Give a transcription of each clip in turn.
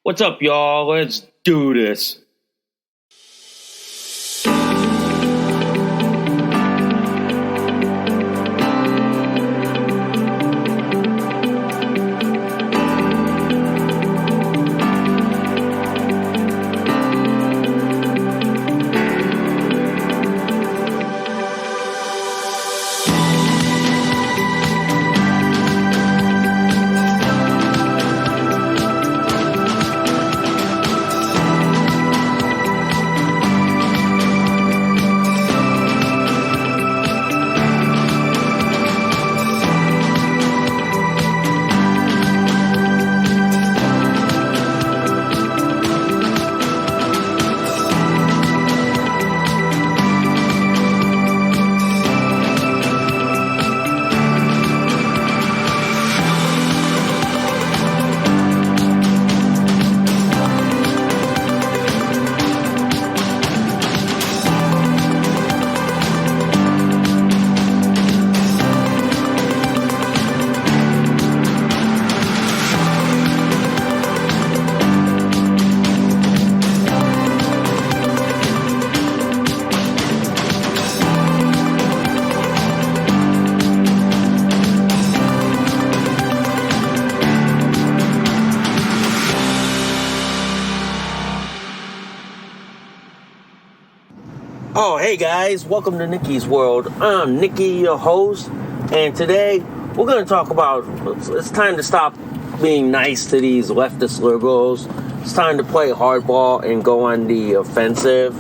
What's up, y'all? Let's do this. Oh, hey guys, welcome to Nikki's World. I'm Nikki, your host, and today we're going to talk about it's time to stop being nice to these leftist liberals. It's time to play hardball and go on the offensive.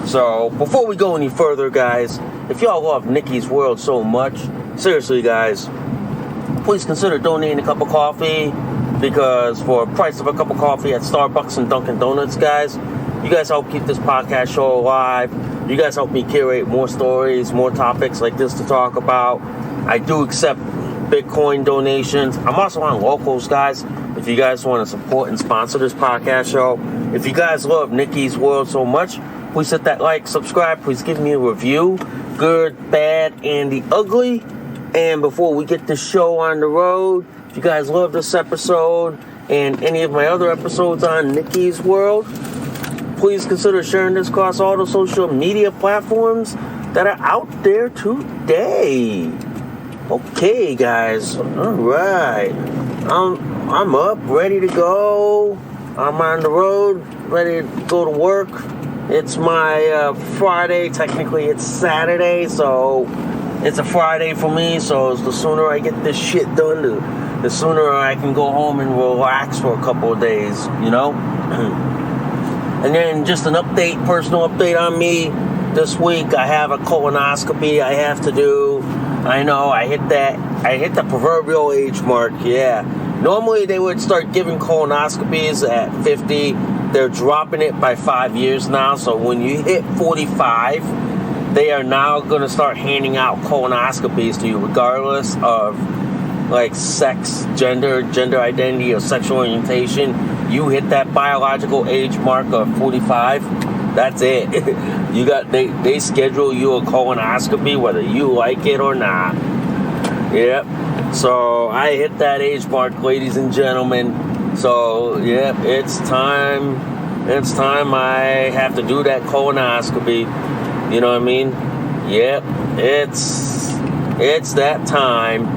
So, before we go any further, guys, if y'all love Nikki's World so much, seriously, guys, please consider donating a cup of coffee, because for a price of a cup of coffee at Starbucks and Dunkin' Donuts, guys, you guys help keep this podcast show alive. You guys help me curate more stories, more topics like this to talk about. I do accept Bitcoin donations. I'm also on Locals, guys. If you guys want to support and sponsor this podcast show. If you guys love Nikki's World so much, please hit that like, subscribe. Please give me a review. Good, bad, and the ugly. And before we get this show on the road, if you guys love this episode and any of my other episodes on Nikki's World, please consider sharing this across all the social media platforms that are out there today. Okay, guys. All right. I'm up, ready to go. I'm on the road, ready to go to work. It's my Friday. Technically, it's Saturday, so it's a Friday for me. So the sooner I get this shit done, the sooner I can go home and relax for a couple of days, you know? And then just an update, personal update on me. This week I have a colonoscopy I have to do. I know, I hit the proverbial age mark, yeah. Normally they would start giving colonoscopies at 50. They're dropping it by 5 years now. So when you hit 45, they are now going to start handing out colonoscopies to you regardless of like sex, gender identity, or sexual orientation. You hit that biological age mark of 45, that's it. They schedule you a colonoscopy whether you like it or not. Yep. So I hit that age mark, ladies and gentlemen. So yep, it's time I have to do that colonoscopy. You know what I mean? Yep. It's that time.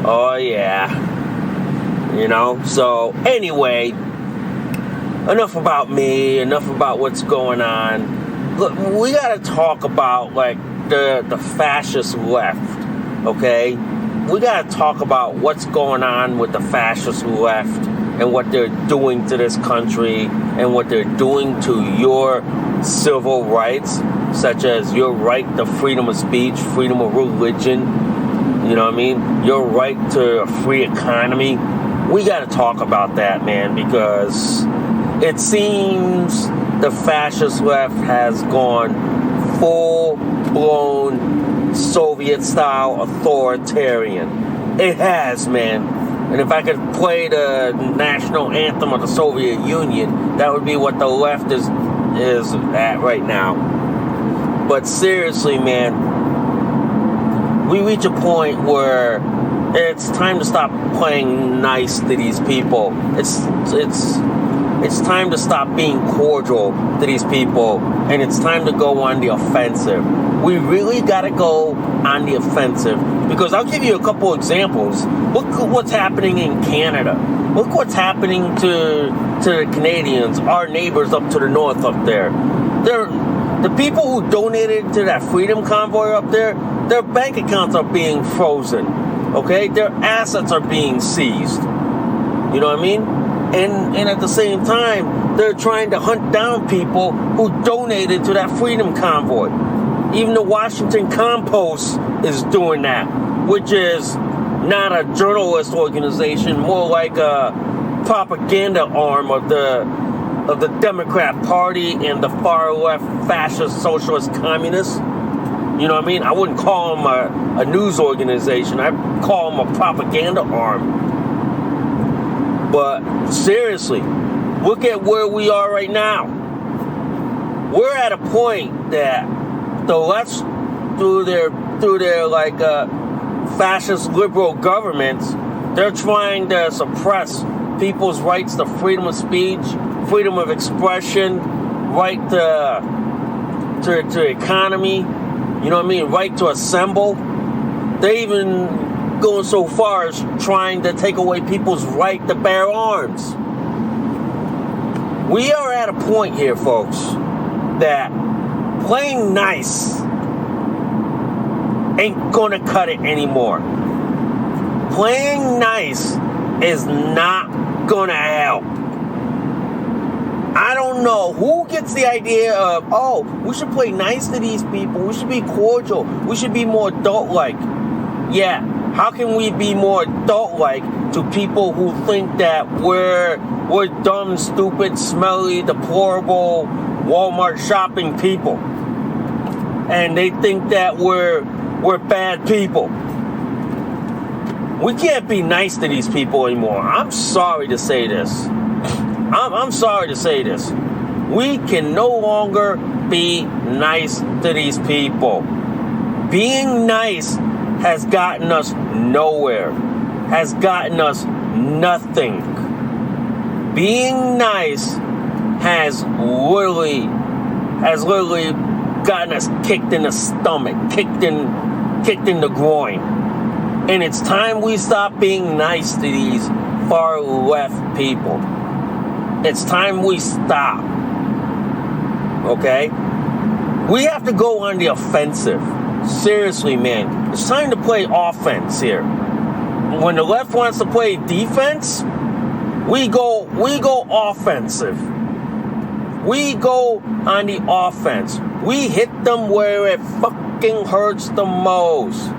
Oh yeah. You know, so anyway, enough about me, enough about what's going on. Look, we gotta talk about like the fascist left, okay? We gotta talk about what's going on with the fascist left and what they're doing to this country and what they're doing to your civil rights, such as your right to freedom of speech, freedom of religion, you know what I mean? Your right to a free economy. We got to talk about that, man, because it seems the fascist left has gone full-blown Soviet-style authoritarian. It has, man. And if I could play the national anthem of the Soviet Union, that would be what the left is at right now. But seriously, man, we reach a point where it's time to stop playing nice to these people. It's time to stop being cordial to these people, and it's time to go on the offensive. We really got to go on the offensive, because I'll give you a couple examples. Look at what's happening in Canada. Look what's happening to the Canadians, our neighbors up to the north up there. The people who donated to that Freedom Convoy up there, their bank accounts are being frozen. Okay? Their assets are being seized. You know what I mean? And at the same time, they're trying to hunt down people who donated to that Freedom Convoy. Even the Washington Compost is doing that, which is not a journalist organization, more like a propaganda arm of the Democrat Party and the far left fascist socialist communists. You know what I mean? I wouldn't call them a news organization. I'd call them a propaganda arm. But seriously, look at where we are right now. We're at a point that the left, through their like fascist liberal governments, they're trying to suppress people's rights to freedom of speech, freedom of expression, right to economy. You know what I mean? Right to assemble. They even going so far as trying to take away people's right to bear arms. We are at a point here, folks, that playing nice ain't gonna cut it anymore. Playing nice is not gonna help. I don't know who gets the idea of, oh, we should play nice to these people, we should be cordial, we should be more adult-like. Yeah, how can we be more adult-like to people who think that we're dumb, stupid, smelly, deplorable Walmart shopping people, and they think that we're bad people? We can't be nice to these people anymore. I'm sorry to say this. I'm sorry to say this. We can no longer be nice to these people. Being nice has gotten us nowhere, has gotten us nothing. Being nice has literally gotten us kicked in the stomach, kicked in the groin. And it's time we stop being nice to these far left people. It's time we stop. Okay? We have to go on the offensive. Seriously, man. It's time to play offense here. When the left wants to play defense, we go offensive. We go on the offense. We hit them where it fucking hurts the most.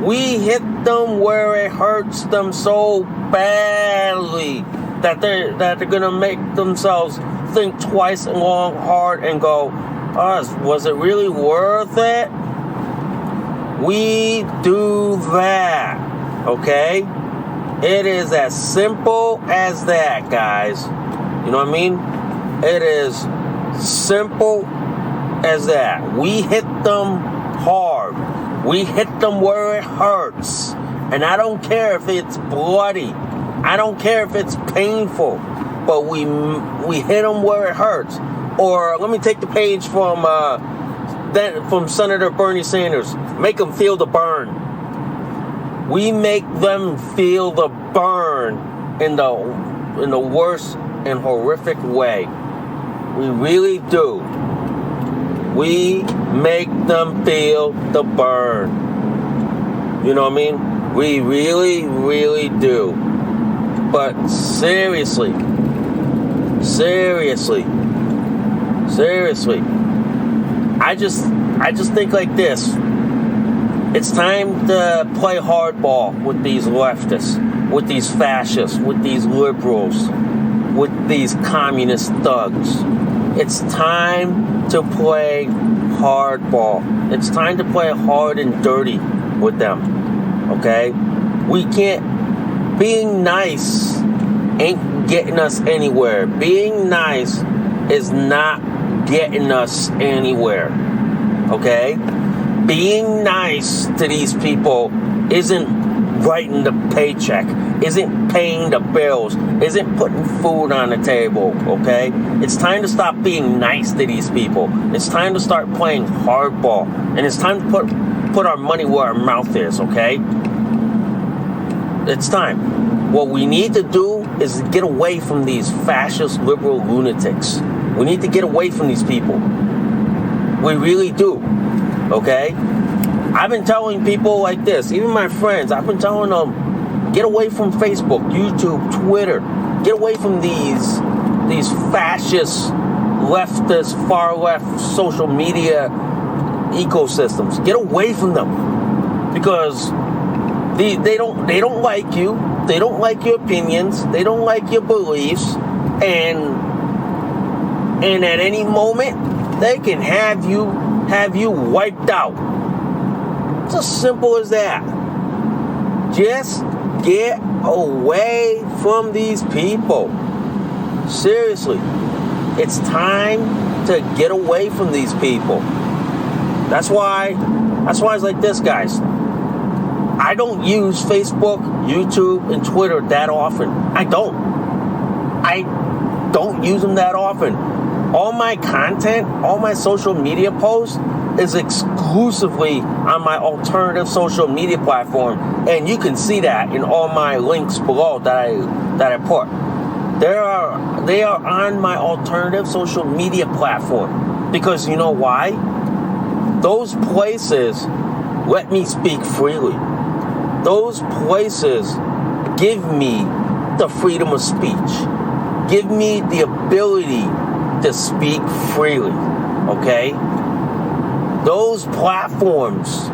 We hit them where it hurts them so badly that they're gonna make themselves think twice and long hard and go, was it really worth it? We do that, okay? It is as simple as that, guys. You know what I mean? It is simple as that. We hit them hard. We hit them where it hurts. And I don't care if it's bloody. I don't care if it's painful. But we hit them where it hurts. Or let me take the page from Senator Bernie Sanders. Make them feel the burn. We make them feel the burn in the worst and horrific way. We really do. We make them feel the burn. You know what I mean? We really, really do. But seriously, I just think like this. It's time to play hardball with these leftists, with these fascists, with these liberals, with these communist thugs. It's time to play hardball. It's time to play hard and dirty with them. Okay? We can't. Being nice ain't getting us anywhere. Being nice is not getting us anywhere. Okay? Being nice to these people isn't writing the paycheck. isn't paying the bills, isn't putting food on the table, okay? It's time to stop being nice to these people. It's time to start playing hardball. And it's time to put our money where our mouth is, okay? It's time. What we need to do is get away from these fascist liberal lunatics. We need to get away from these people. We really do, okay? I've been telling people like this, even my friends, I've been telling them, get away from Facebook, YouTube, Twitter. Get away from these fascist, leftist, far left social media ecosystems. Get away from them, because they don't like you. They don't like your opinions. They don't like your beliefs, and at any moment they can have you wiped out. It's as simple as that. Just get away from these people. Seriously. It's time to get away from these people. That's why it's like this, guys. I don't use Facebook, YouTube, and Twitter that often. I don't use them that often. All my content, all my social media posts is exclusively on my alternative social media platform, and you can see that in all my links below that I put. They are on my alternative social media platform, because you know why? Those places let me speak freely. Those places give me the freedom of speech, give me the ability to speak freely, okay? Those platforms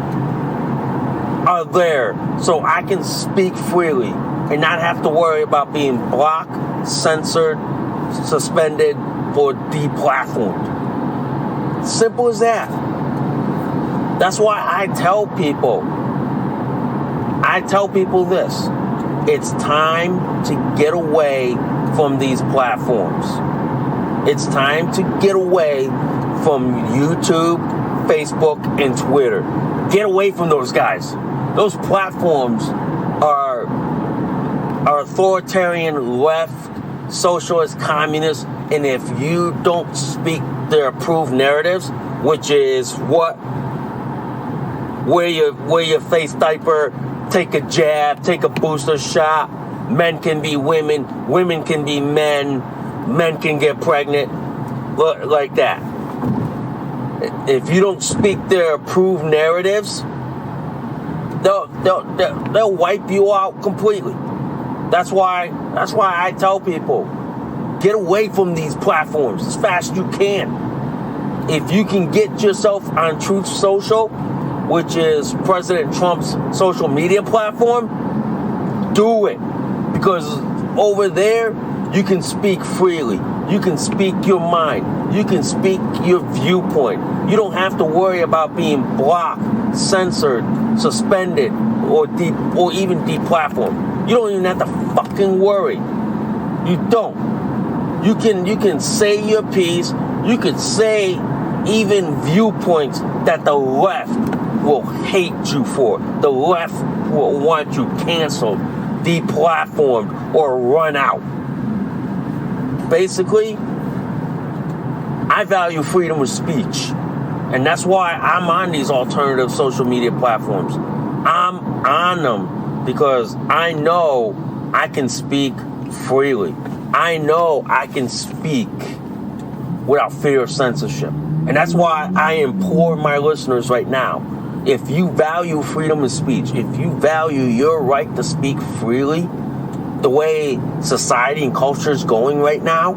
are there so I can speak freely and not have to worry about being blocked, censored, suspended, or deplatformed. Simple as that. That's why I tell people this. It's time to get away from these platforms. It's time to get away from YouTube, Facebook, and Twitter. Get away from those guys. Those platforms are authoritarian, left, socialist, communist, and if you don't speak their approved narratives, which is wear your face diaper, take a jab, take a booster shot, men can be women, women can be men, men can get pregnant, like that. If you don't speak their approved narratives, they'll wipe you out completely. That's why I tell people, get away from these platforms as fast as you can. If you can get yourself on Truth Social, which is President Trump's social media platform, do it. Because over there, you can speak freely. You can speak your mind. You can speak your viewpoint. You don't have to worry about being blocked, censored, suspended, or even deplatformed. You don't even have to fucking worry. You don't. You can say your piece. You could say even viewpoints that the left will hate you for. The left will want you canceled, deplatformed, or run out. Basically, I value freedom of speech. And that's why I'm on these alternative social media platforms. I'm on them because I know I can speak freely. I know I can speak without fear of censorship. And that's why I implore my listeners right now, if you value freedom of speech, if you value your right to speak freely, the way society and culture is going right now,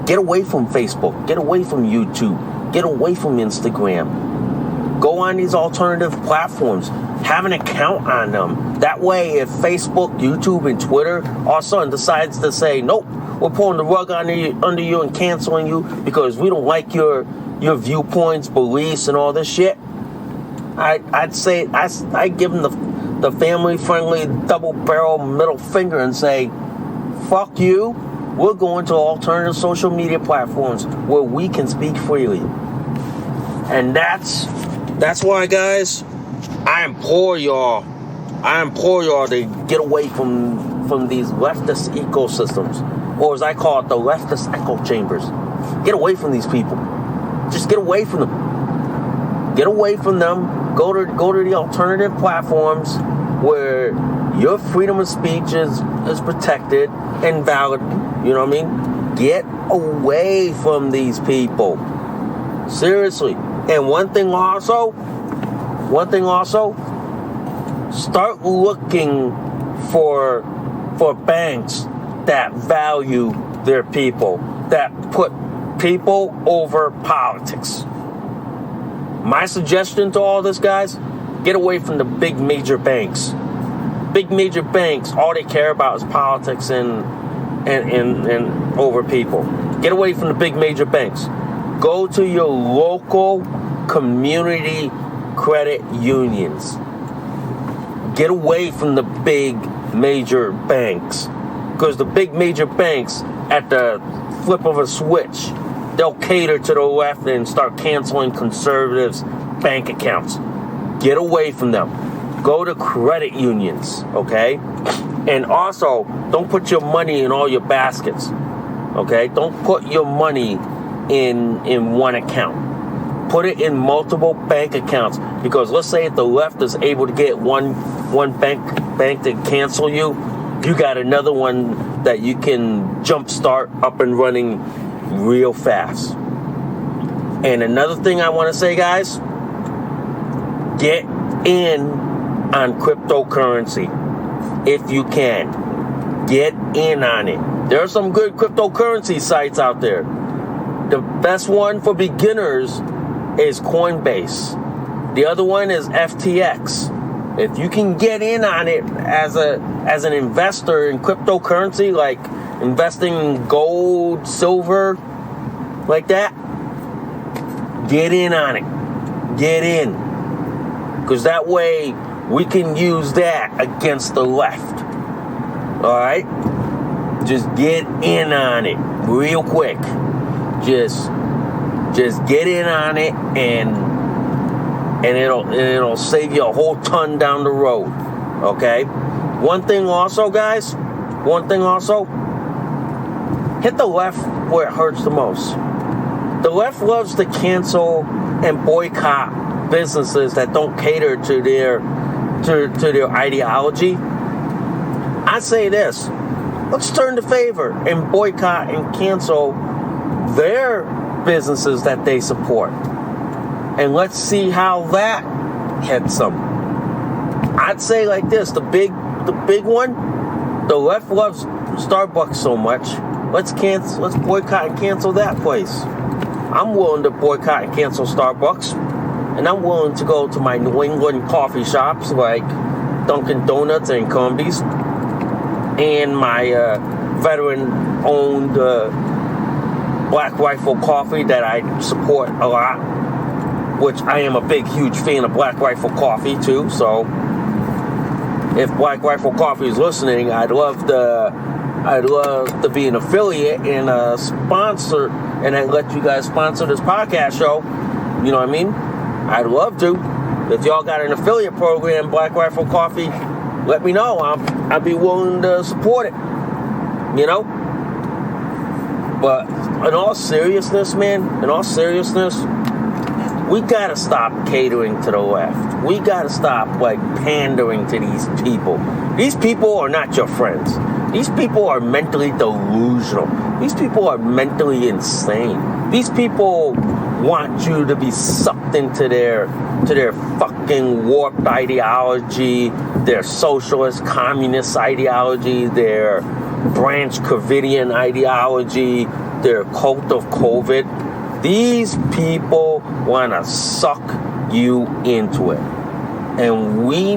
get away from Facebook, get away from YouTube, get away from Instagram. Go on these alternative platforms, have an account on them. That way, if Facebook, YouTube, and Twitter all of a sudden decides to say, nope, we're pulling the rug under you and canceling you because we don't like your viewpoints, beliefs, and all this shit, I'd say I give them the family-friendly double-barrel middle finger and say, fuck you, we're going to alternative social media platforms where we can speak freely. And that's why, guys, I implore y'all I implore y'all to get away from these leftist ecosystems, or as I call it, the leftist echo chambers. Get away from these people. Just get away from them. Get away from them. Go to the alternative platforms where your freedom of speech is protected and valid. You know what I mean? Get away from these people. Seriously. And one thing also, start looking for banks that value their people, that put people over politics. My suggestion to all this, guys, get away from the big major banks. Big major banks, all they care about is politics and over people. Get away from the big major banks. Go to your local community credit unions. Get away from the big major banks. Because the big major banks, at the flip of a switch, they'll cater to the left and start canceling conservatives' bank accounts. Get away from them. Go to credit unions, okay? And also, don't put your money in all your baskets, okay? Don't put your money in one account. Put it in multiple bank accounts, because let's say if the left is able to get one bank to cancel you, you got another one that you can jumpstart up and running real fast. And another thing I want to say, guys, get in on cryptocurrency if you can. Get in on it. There are some good cryptocurrency sites out there. The best one for beginners is Coinbase. The other one is FTX. If you can get in on it as an investor in cryptocurrency, like investing in gold, silver, like that, get in on it. Get in. Because that way we can use that against the left. Alright? Just get in on it real quick. Just get in on it and it'll save you a whole ton down the road. Okay? One thing also, guys, hit the left where it hurts the most. The left loves to cancel and boycott businesses that don't cater to their ideology. I say this: let's turn the favor and boycott and cancel their businesses that they support, and let's see how that hits them. I'd say like this: the big one, the left loves Starbucks so much. Let's boycott and cancel that place. I'm willing to boycott and cancel Starbucks, and I'm willing to go to my New England coffee shops like Dunkin' Donuts and Cumbies, and my veteran-owned Black Rifle Coffee that I support a lot, which I am a big, huge fan of Black Rifle Coffee too. So if Black Rifle Coffee is listening, I'd love to be an affiliate and a sponsor, and I'd let you guys sponsor this podcast show. You know what I mean? I'd love to. If y'all got an affiliate program, Black Rifle Coffee, let me know. I'd be willing to support it. You know? But in all seriousness, man, we gotta stop catering to the left. We gotta stop, pandering to these people. These people are not your friends. These people are mentally delusional. These people are mentally insane. These people want you to be sucked into their fucking warped ideology, their socialist, communist ideology, their Branch Covidian ideology, their cult of COVID. These people want to suck you into it. And we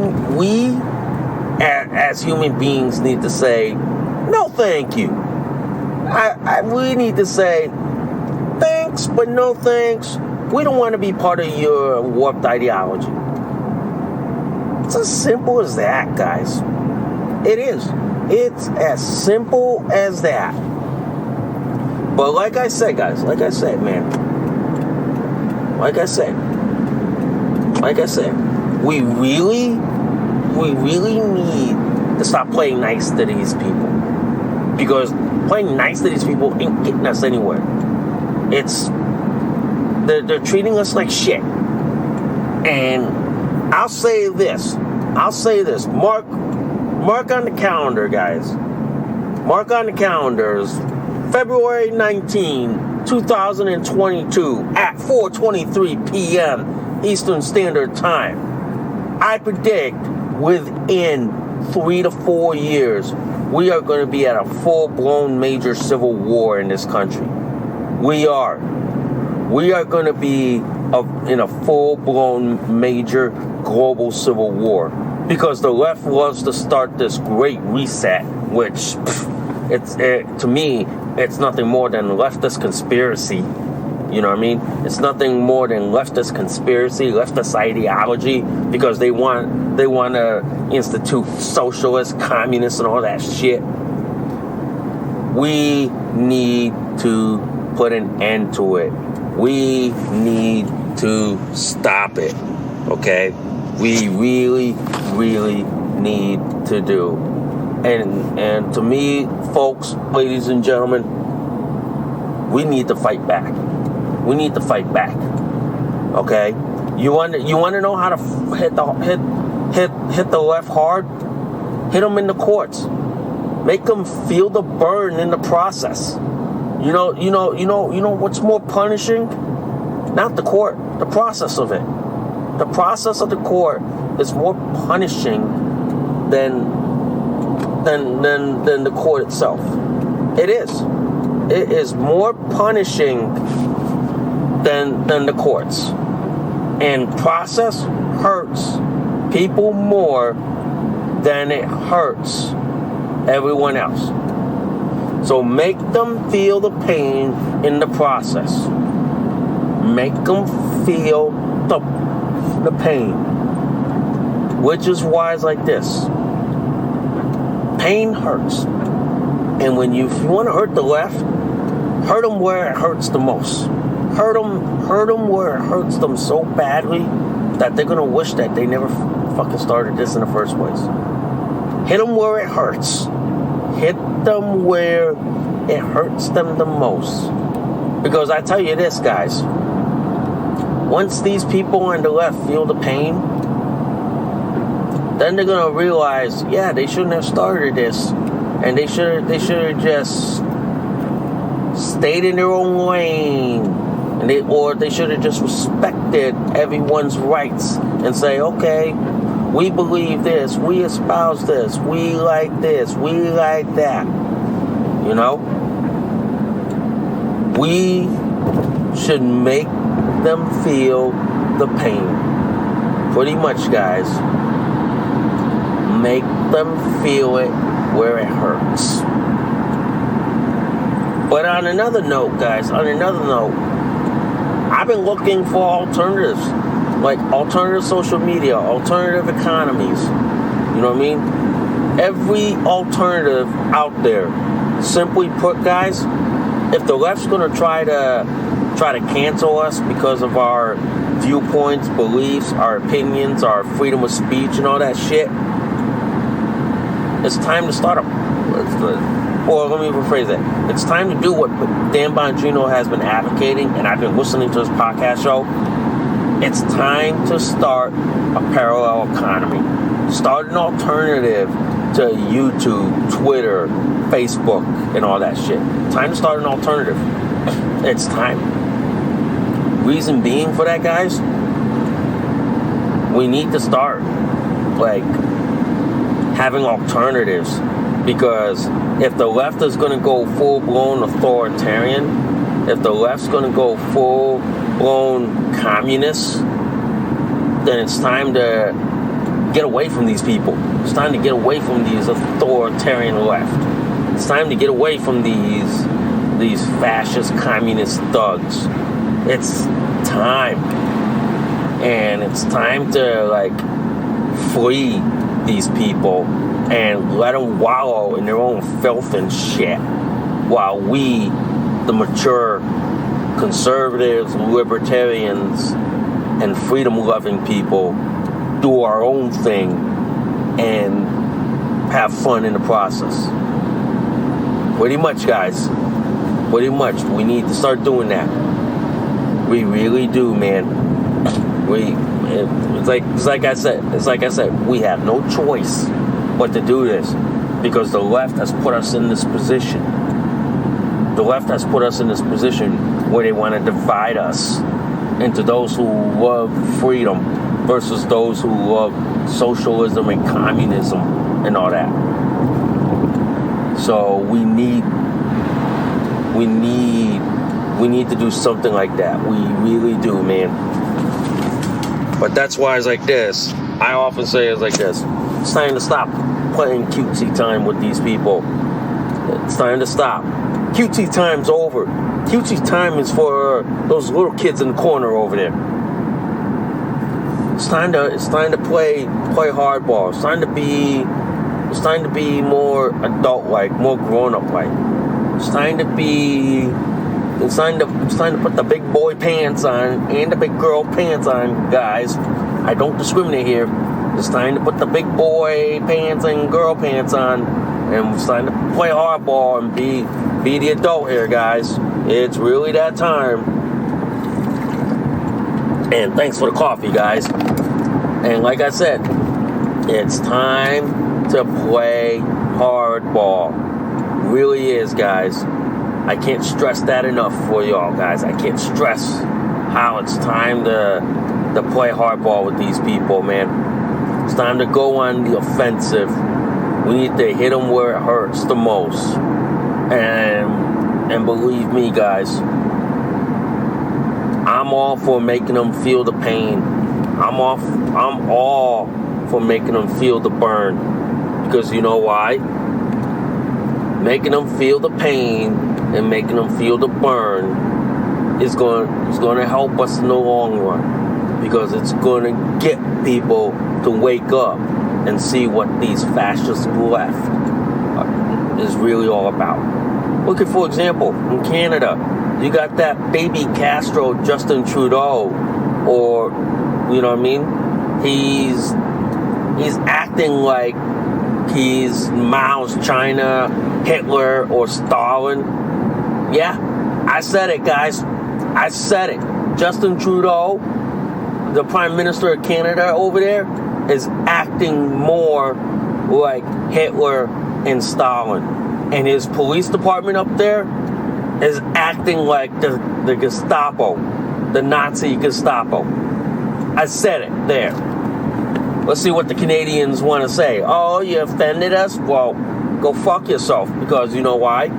as human beings need to say, no thank you. We need to say, thanks, but no thanks. We don't want to be part of your warped ideology. It's as simple as that, guys. It is. It's as simple as that. But like I said, guys, like I said, we we really need to stop playing nice to these people. Because playing nice to these people ain't getting us anywhere. They're treating us like shit. And I'll say this. Mark on the calendar, guys. Mark on the calendars. February 19, 2022 at 4:23 p.m. Eastern Standard Time. I predict within 3 to 4 years, we are going to be at a full-blown major civil war in this country. We are going to be in a full-blown major global civil war. Because the left loves to start this great reset, which, to me, it's nothing more than leftist conspiracy. You know what I mean? It's nothing more than leftist conspiracy, leftist ideology, because they want to institute socialist, communist, and all that shit. We need to put an end to it. We need to stop it. Okay? We really, really need to do. And to me, folks, ladies and gentlemen, we need to fight back. We need to fight back. Okay? You want to know how to hit the left hard? Hit them in the courts. Make them feel the burn in the process. You know what's more punishing? Not the court, the process of it. The process of the court is more punishing than the court itself. It is. It is more punishing than the courts. And process hurts people more than it hurts everyone else. So make them feel the pain in the process. Make them feel the pain. Which is why it's like this. Pain hurts. And if you want to hurt the left, hurt them where it hurts the most. Hurt them where it hurts them so badly that they're going to wish that they never fucking started this in the first place. Hit them where it hurts. Hit them where it hurts them the most. Because I tell you this, guys. Once these people on the left feel the pain, then they're going to realize, yeah, they shouldn't have started this. And they should have just stayed in their own lane. Or they should have just respected everyone's rights and say, okay, we believe this, we espouse this, we like that. You know? We should make them feel the pain. Pretty much, guys. Make them feel it where it hurts. But on another note, guys, I've been looking for alternatives, like alternative social media, alternative economies. You know what I mean? Every alternative out there. Simply put, guys, if the left's going to try to cancel us because of our viewpoints, beliefs, our opinions, our freedom of speech, and all that shit, it's time to start let me rephrase that. It's time to do what Dan Bongino has been advocating, and I've been listening to his podcast show. It's time to start a parallel economy. Start an alternative to YouTube, Twitter, Facebook, and all that shit. Time to start an alternative. It's time. Reason being for that, guys, we need to start, having alternatives. Because if the left is going to go full-blown authoritarian, if the left's going to go full-blown communist, then it's time to get away from these people. It's time to get away from these authoritarian left. It's time to get away from these fascist communist thugs. It's time. And it's time to, free these people and let them wallow in their own filth and shit, while we, the mature conservatives, libertarians, and freedom-loving people, do our own thing and have fun in the process. Pretty much, guys. Pretty much. We need to start doing that. We really do, man. It's like I said, we have no choice but to do this because the left has put us in this position. The left has put us in this position where they want to divide us into those who love freedom versus those who love socialism and communism and all that. So we need to do something like that. We really do, man. But that's why it's like this. I often say it's like this. It's time to stop playing cutesy time with these people. It's time to stop. Cutesy time's over. Cutesy time is for those little kids in the corner over there. It's time to play hardball. It's time to be more adult-like, more grown-up-like. It's time to put the big boy pants on and the big girl pants on, guys. I don't discriminate here. It's time to put the big boy pants and girl pants on, and it's time to play hardball and be the adult here, guys. It's really that time. And thanks for the coffee, guys. And like I said, it's time to play hardball. Really is, guys. I can't stress that enough for y'all, guys. I can't stress how it's time to play hardball with these people, man. It's time to go on the offensive. We need to hit them where it hurts the most. And believe me, guys, I'm all for making them feel the pain. I'm all for making them feel the burn. Because you know why? Making them feel the pain and making them feel the burn is going to help us in the long run, because it's going to get people to wake up and see what these fascist left is really all about. Look at, for example, in Canada, you got that baby Castro, Justin Trudeau, or, you know what I mean? He's acting like he's Mao's China, Hitler, or Stalin. Yeah, I said it, guys. I said it. Justin Trudeau, the Prime Minister of Canada over there, is acting more like Hitler and Stalin. And his police department up there is acting like the Gestapo, the Nazi Gestapo. I said it there. Let's see what the Canadians want to say. Oh, you offended us? Well, go fuck yourself, because you know why?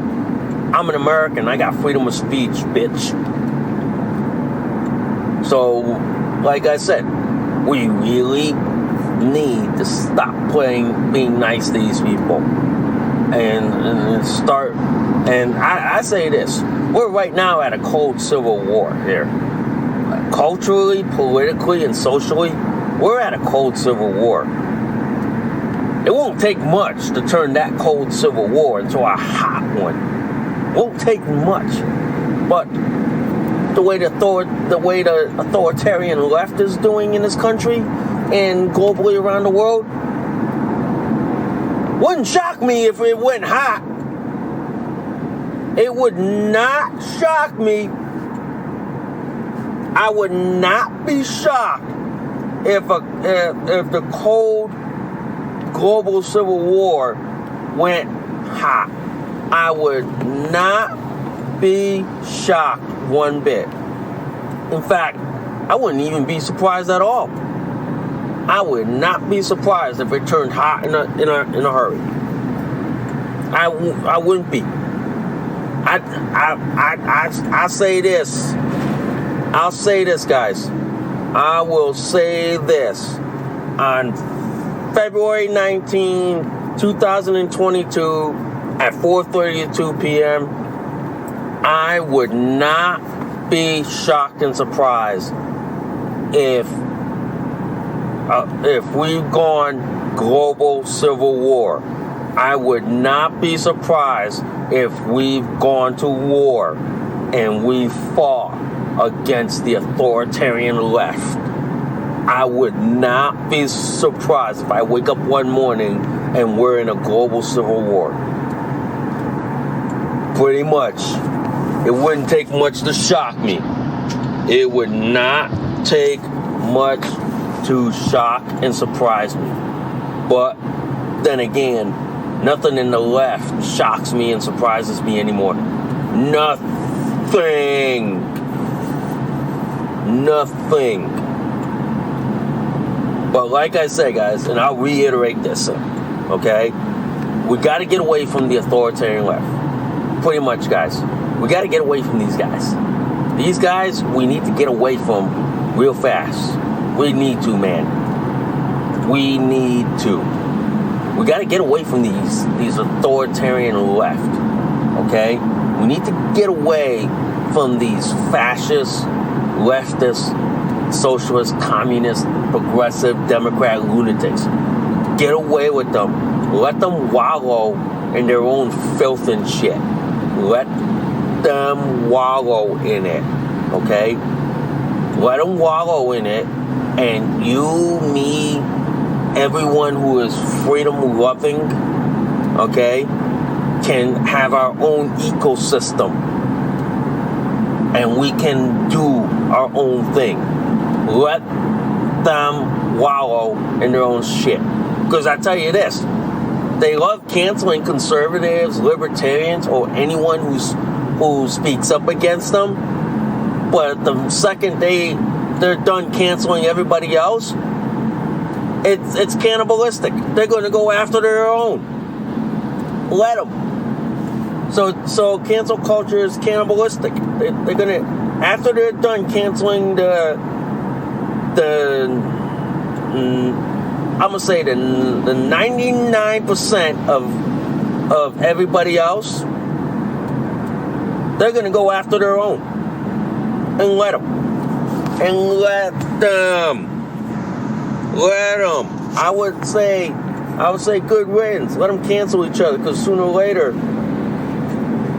I'm an American. I got freedom of speech, bitch. So, like I said, we really need to stop being nice to these people. And start. And I say this. We're right now at a cold civil war here. Culturally, politically, and socially, we're at a cold civil war. It won't take much to turn that cold civil war into a hot one. Won't take much. But the way the authoritarian left is doing in this country and globally around the world, wouldn't shock me if it went hot. It would not shock me. I would not be shocked if the cold global civil war went hot. I would not be shocked one bit. In fact, I wouldn't even be surprised at all. I would not be surprised if it turned hot in a hurry. I wouldn't be. I say this. I'll say this, guys. I will say this. On February 19, 2022, at 4:32 p.m., I would not be shocked and surprised if we've gone global civil war. I would not be surprised if we've gone to war and we fought against the authoritarian left. I would not be surprised if I wake up one morning and we're in a global civil war. Pretty much. It wouldn't take much to shock me. It would not take much to shock and surprise me. But then again, nothing in the left shocks me and surprises me anymore. Nothing. But like I say, guys, and I'll reiterate this, okay? We got to get away from the authoritarian left. Pretty much, guys. We got to get away from these guys. These guys, we need to get away from real fast. We need to, man. We need to. We got to get away from these authoritarian left, okay? We need to get away from these fascist, leftist, socialist, communist, progressive, Democrat lunatics. Get away with them. Let them wallow in their own filth and shit. Let them wallow in it, okay? Let them wallow in it, and you, me, everyone who is freedom-loving, okay, can have our own ecosystem, and we can do our own thing. Let them wallow in their own shit. Because I tell you this, they love canceling conservatives, libertarians, or anyone who speaks up against them. But the second they're done canceling everybody else, it's cannibalistic. They're going to go after their own. Let them. So cancel culture is cannibalistic. They're going to, after they're done canceling I'm going to say the 99% of everybody else, they're going to go after their own. And let them. I would say good riddance. Let them cancel each other, because sooner or later,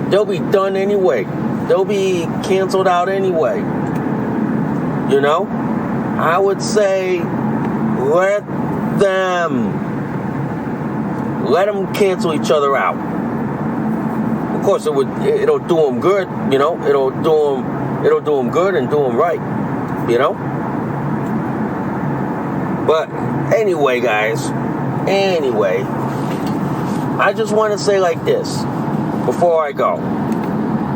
they'll be done anyway. They'll be canceled out anyway. You know? I would say let them cancel each other out. Of course, it'll do them good, you know. It'll do them good and do them right, you know. But anyway, guys. Anyway, I just want to say like this before I go.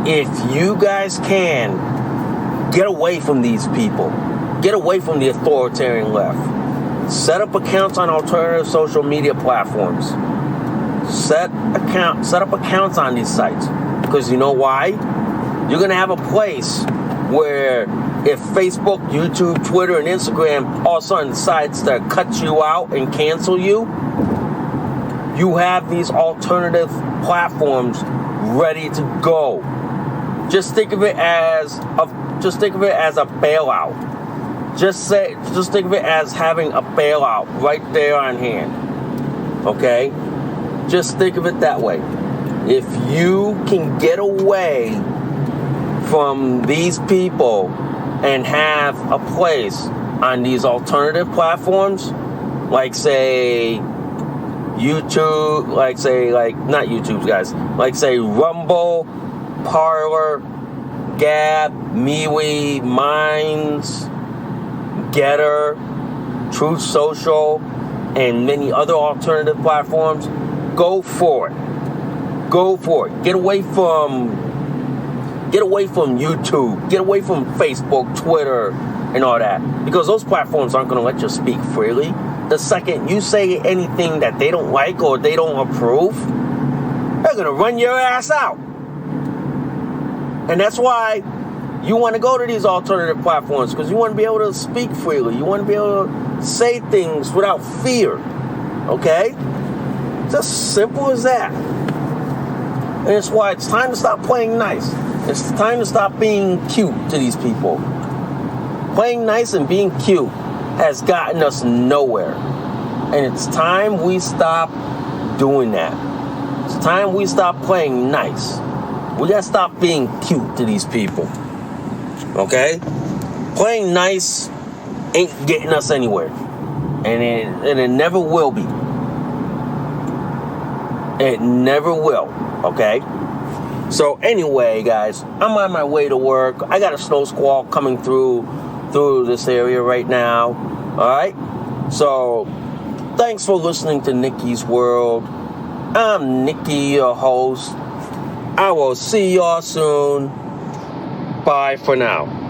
If you guys can, get away from these people. Get away from the authoritarian left. Set up accounts on alternative social media platforms. Set up accounts on these sites. Because you know why? You're going to have a place where if Facebook, YouTube, Twitter, and Instagram all of a sudden decides to cut you out and cancel you, you have these alternative platforms ready to go. Just think of it as a bailout. Just think of it as having a bailout right there on hand. Okay? Just think of it that way. If you can get away from these people and have a place on these alternative platforms, like say YouTube, not YouTube, guys, like say Rumble, Parler, Gab, MeWe, Minds, Getter, Truth Social, and many other alternative platforms, go for it. Go for it. Get away from YouTube. Get away from Facebook, Twitter, and all that. Because those platforms aren't going to let you speak freely. The second you say anything that they don't like or they don't approve, they're going to run your ass out. And that's why you want to go to these alternative platforms, because you want to be able to speak freely. You want to be able to say things without fear. Okay? It's as simple as that. And it's why it's time to stop playing nice. It's time to stop being cute to these people. Playing nice and being cute has gotten us nowhere. And it's time we stop doing that. It's time we stop playing nice. We gotta stop being cute to these people. Okay? Playing nice ain't getting us anywhere. And it never will be. It never will, okay? So anyway, guys, I'm on my way to work. I got a snow squall coming through this area right now, all right? So thanks for listening to Nikki's World. I'm Nikki, your host. I will see y'all soon. Bye for now.